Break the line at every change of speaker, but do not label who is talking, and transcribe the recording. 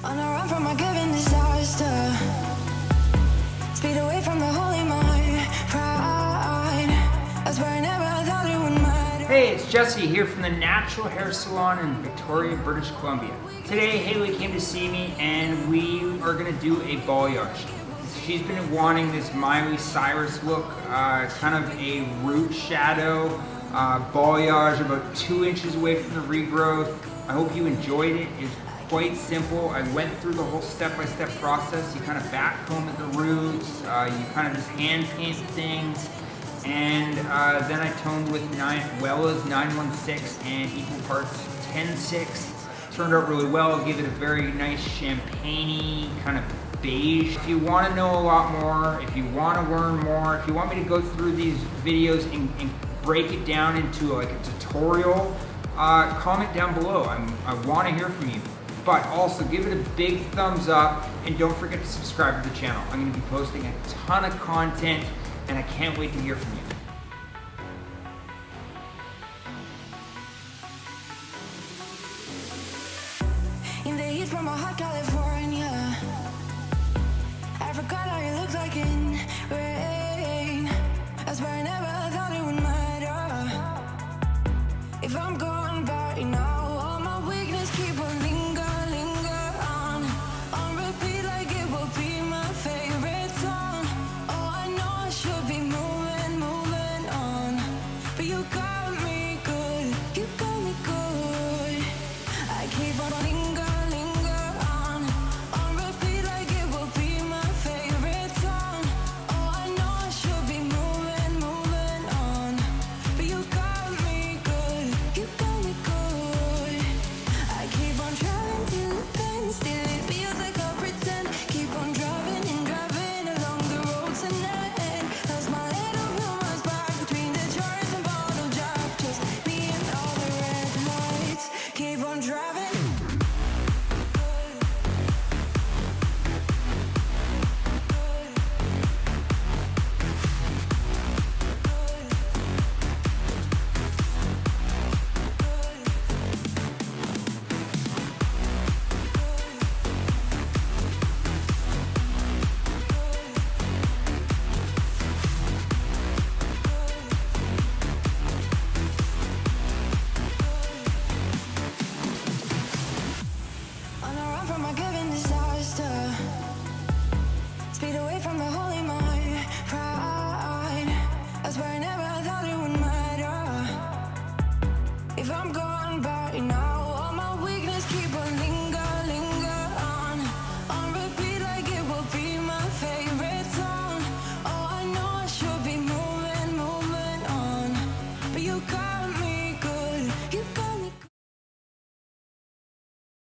On a run from a given disaster. Speed away from the holy mind. Pride. That's where I never thought it would matter.
Hey, it's Jesse here from the Natural Hair Salon in Victoria, British Columbia. Today, Hailey came to see me and we are gonna do a balayage. She's been wanting this Miley Cyrus look, kind of a root shadow, balayage about 2 inches away from the regrowth. I hope you enjoyed it. It's quite simple. I went through the whole step-by-step process. You kind of back comb at the roots, you kind of just hand paint things, and then I toned with Wella's 916 and equal parts 10-6. Turned out really well. Gave it a very nice champagne-y kind of beige. If you want to know a lot more, if you want to learn more, if you want me to go through these videos and break it down into like a tutorial, comment down below. I want to hear from you. But also give it a big thumbs up and don't forget to subscribe to the channel. I'm going to be posting a ton of content and I can't wait to hear from you.
In the heat from a hot California, I forgot how it looks like in rain. That's where I never thought it would matter. If I'm gone by now, all my weakness keep on linger on repeat like it will be my favorite song. Oh, I know I should be moving on, but you got me good, you got me good. I keep on linger on repeat like it will be my favorite song. Oh, I know I should be moving on, but you got me good, you got me good. I keep on driving till it bends, still it feels like I pretend. Keep on driving and driving along the road tonight. Lost my little rumors back between the jars and bottle drop. Just me and all the red lights. Keep on driving. On a run from a given disaster. Speed away from the holy mind.